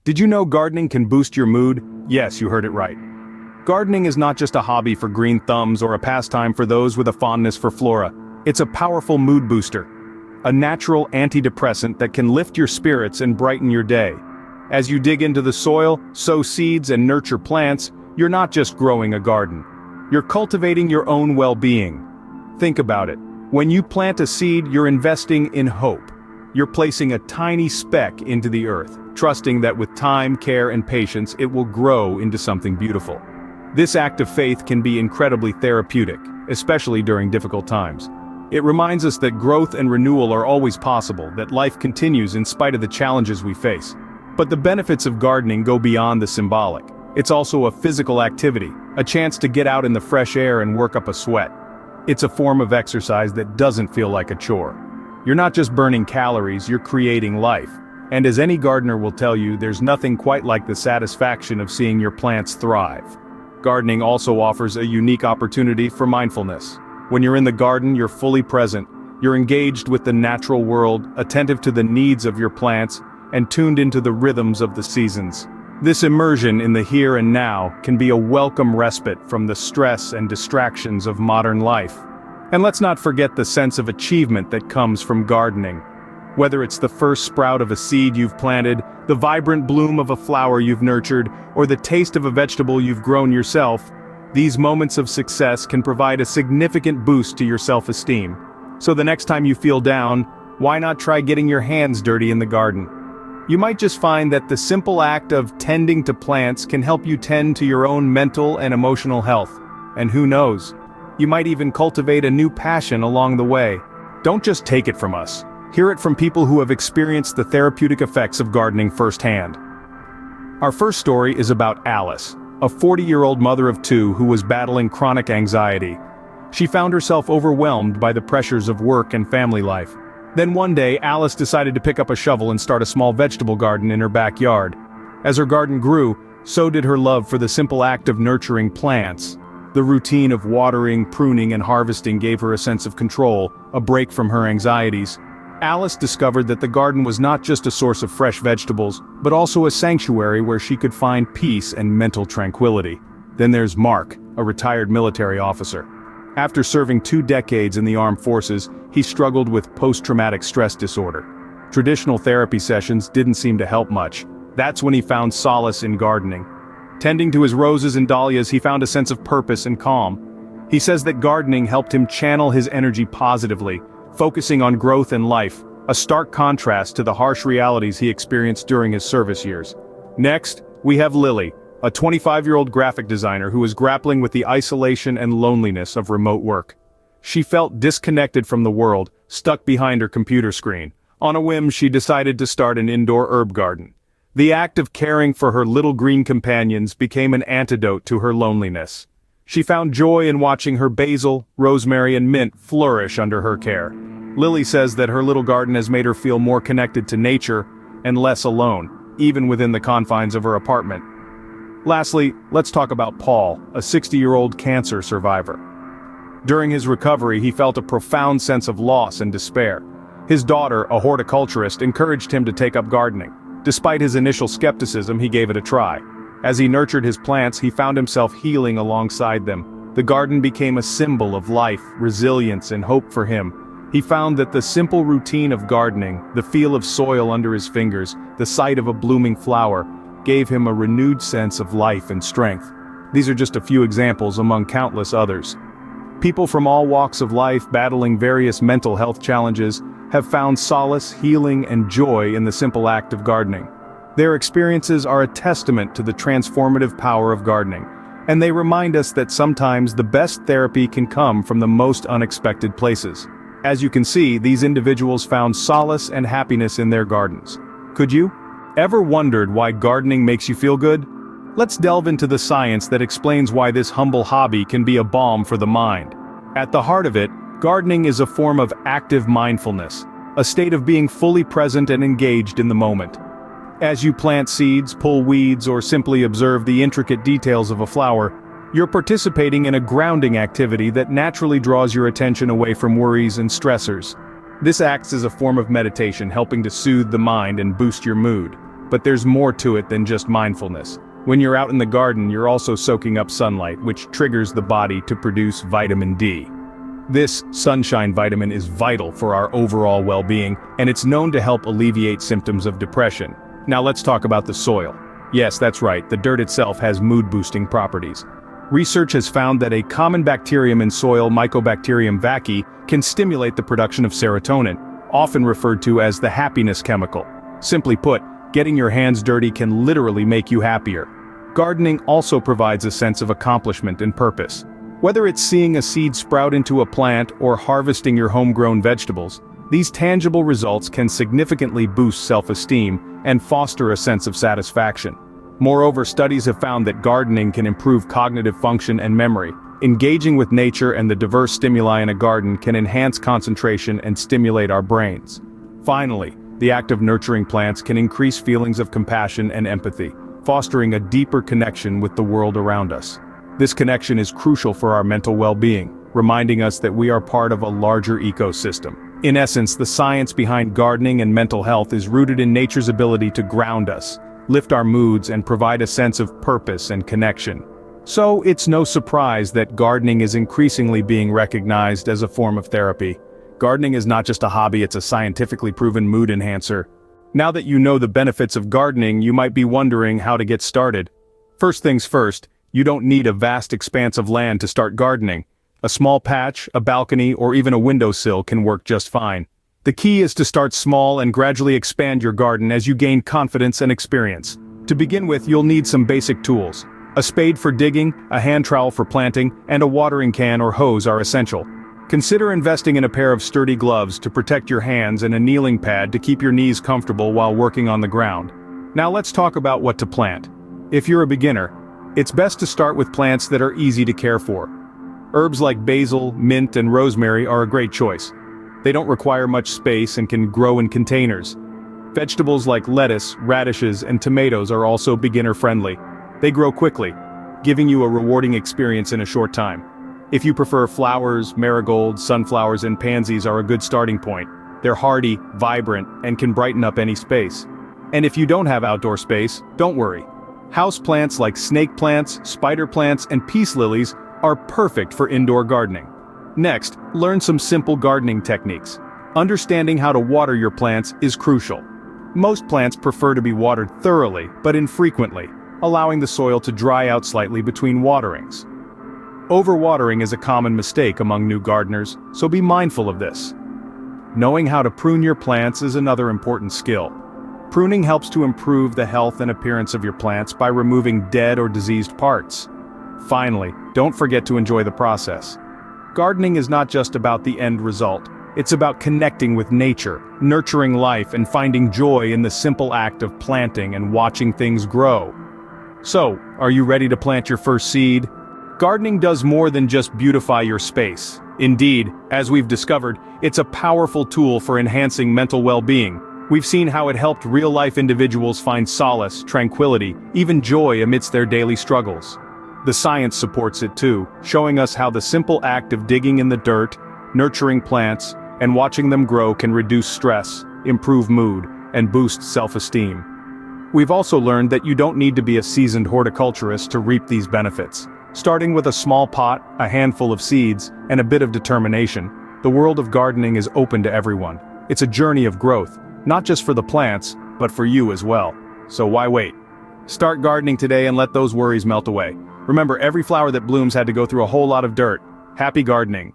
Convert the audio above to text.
Did you know gardening can boost your mood? Yes, you heard it right. Gardening is not just a hobby for green thumbs or a pastime for those with a fondness for flora. It's a powerful mood booster. A natural antidepressant that can lift your spirits and brighten your day. As you dig into the soil, sow seeds and nurture plants, you're not just growing a garden. You're cultivating your own well-being. Think about it. When you plant a seed, you're investing in hope. You're placing a tiny speck into the earth, trusting that with time, care, and patience, it will grow into something beautiful. This act of faith can be incredibly therapeutic, especially during difficult times. It reminds us that growth and renewal are always possible, that life continues in spite of the challenges we face. But the benefits of gardening go beyond the symbolic. It's also a physical activity, a chance to get out in the fresh air and work up a sweat. It's a form of exercise that doesn't feel like a chore. You're not just burning calories, you're creating life. And as any gardener will tell you, there's nothing quite like the satisfaction of seeing your plants thrive. Gardening also offers a unique opportunity for mindfulness. When you're in the garden, you're fully present. You're engaged with the natural world, attentive to the needs of your plants, and tuned into the rhythms of the seasons. This immersion in the here and now can be a welcome respite from the stress and distractions of modern life. And let's not forget the sense of achievement that comes from gardening. Whether it's the first sprout of a seed you've planted, the vibrant bloom of a flower you've nurtured, or the taste of a vegetable you've grown yourself, these moments of success can provide a significant boost to your self-esteem. So the next time you feel down, why not try getting your hands dirty in the garden? You might just find that the simple act of tending to plants can help you tend to your own mental and emotional health. And who knows? You might even cultivate a new passion along the way. Don't just take it from us. Hear it from people who have experienced the therapeutic effects of gardening firsthand. Our first story is about Alice, a 40-year-old mother of two who was battling chronic anxiety. She found herself overwhelmed by the pressures of work and family life. Then one day, Alice decided to pick up a shovel and start a small vegetable garden in her backyard. As her garden grew, so did her love for the simple act of nurturing plants. The routine of watering, pruning, and harvesting gave her a sense of control, a break from her anxieties. Alice discovered that the garden was not just a source of fresh vegetables, but also a sanctuary where she could find peace and mental tranquility. Then there's Mark, a retired military officer. After serving 2 decades in the armed forces, he struggled with post-traumatic stress disorder. Traditional therapy sessions didn't seem to help much. That's when he found solace in gardening. Tending to his roses and dahlias, he found a sense of purpose and calm. He says that gardening helped him channel his energy positively, focusing on growth and life, a stark contrast to the harsh realities he experienced during his service years. Next, we have Lily, a 25-year-old graphic designer who was grappling with the isolation and loneliness of remote work. She felt disconnected from the world, stuck behind her computer screen. On a whim, she decided to start an indoor herb garden. The act of caring for her little green companions became an antidote to her loneliness. She found joy in watching her basil, rosemary, and mint flourish under her care. Lily says that her little garden has made her feel more connected to nature and less alone, even within the confines of her apartment. Lastly, let's talk about Paul, a 60-year-old cancer survivor. During his recovery, he felt a profound sense of loss and despair. His daughter, a horticulturist, encouraged him to take up gardening. Despite his initial skepticism, he gave it a try. As he nurtured his plants, he found himself healing alongside them. The garden became a symbol of life, resilience, and hope for him. He found that the simple routine of gardening, the feel of soil under his fingers, the sight of a blooming flower, gave him a renewed sense of life and strength. These are just a few examples among countless others. People from all walks of life battling various mental health challenges have found solace, healing, and joy in the simple act of gardening. Their experiences are a testament to the transformative power of gardening, and they remind us that sometimes the best therapy can come from the most unexpected places. As you can see, these individuals found solace and happiness in their gardens. Could you? Ever wondered why gardening makes you feel good? Let's delve into the science that explains why this humble hobby can be a balm for the mind. At the heart of it, gardening is a form of active mindfulness, a state of being fully present and engaged in the moment. As you plant seeds, pull weeds, or simply observe the intricate details of a flower, you're participating in a grounding activity that naturally draws your attention away from worries and stressors. This acts as a form of meditation, helping to soothe the mind and boost your mood. But there's more to it than just mindfulness. When you're out in the garden, you're also soaking up sunlight, which triggers the body to produce vitamin D. This sunshine vitamin is vital for our overall well-being, and it's known to help alleviate symptoms of depression. Now let's talk about the soil. Yes, that's right, the dirt itself has mood-boosting properties. Research has found that a common bacterium in soil, Mycobacterium vaccae, can stimulate the production of serotonin, often referred to as the happiness chemical. Simply put, getting your hands dirty can literally make you happier. Gardening also provides a sense of accomplishment and purpose. Whether it's seeing a seed sprout into a plant or harvesting your homegrown vegetables, these tangible results can significantly boost self-esteem and foster a sense of satisfaction. Moreover, studies have found that gardening can improve cognitive function and memory. Engaging with nature and the diverse stimuli in a garden can enhance concentration and stimulate our brains. Finally, the act of nurturing plants can increase feelings of compassion and empathy, fostering a deeper connection with the world around us. This connection is crucial for our mental well-being, reminding us that we are part of a larger ecosystem. In essence, the science behind gardening and mental health is rooted in nature's ability to ground us, lift our moods, and provide a sense of purpose and connection. So, it's no surprise that gardening is increasingly being recognized as a form of therapy. Gardening is not just a hobby, it's a scientifically proven mood enhancer. Now that you know the benefits of gardening, you might be wondering how to get started. First things first, you don't need a vast expanse of land to start gardening. A small patch, a balcony, or even a windowsill can work just fine. The key is to start small and gradually expand your garden as you gain confidence and experience. To begin with, you'll need some basic tools. A spade for digging, a hand trowel for planting, and a watering can or hose are essential. Consider investing in a pair of sturdy gloves to protect your hands and a kneeling pad to keep your knees comfortable while working on the ground. Now let's talk about what to plant. If you're a beginner, it's best to start with plants that are easy to care for. Herbs like basil, mint, and rosemary are a great choice. They don't require much space and can grow in containers. Vegetables like lettuce, radishes, and tomatoes are also beginner-friendly. They grow quickly, giving you a rewarding experience in a short time. If you prefer flowers, marigolds, sunflowers, and pansies are a good starting point. They're hardy, vibrant, and can brighten up any space. And if you don't have outdoor space, don't worry. House plants like snake plants, spider plants, and peace lilies are perfect for indoor gardening. Next, learn some simple gardening techniques. Understanding how to water your plants is crucial. Most plants prefer to be watered thoroughly, but infrequently, allowing the soil to dry out slightly between waterings. Overwatering is a common mistake among new gardeners, so be mindful of this. Knowing how to prune your plants is another important skill. Pruning helps to improve the health and appearance of your plants by removing dead or diseased parts. Finally, don't forget to enjoy the process. Gardening is not just about the end result. It's about connecting with nature, nurturing life, and finding joy in the simple act of planting and watching things grow. So, are you ready to plant your first seed? Gardening does more than just beautify your space. Indeed, as we've discovered, it's a powerful tool for enhancing mental well-being. We've seen how it helped real-life individuals find solace, tranquility, even joy amidst their daily struggles. The science supports it too, showing us how the simple act of digging in the dirt, nurturing plants, and watching them grow can reduce stress, improve mood, and boost self-esteem. We've also learned that you don't need to be a seasoned horticulturist to reap these benefits. Starting with a small pot, a handful of seeds, and a bit of determination, the world of gardening is open to everyone. It's a journey of growth, not just for the plants, but for you as well. So why wait? Start gardening today and let those worries melt away. Remember, every flower that blooms had to go through a whole lot of dirt. Happy gardening!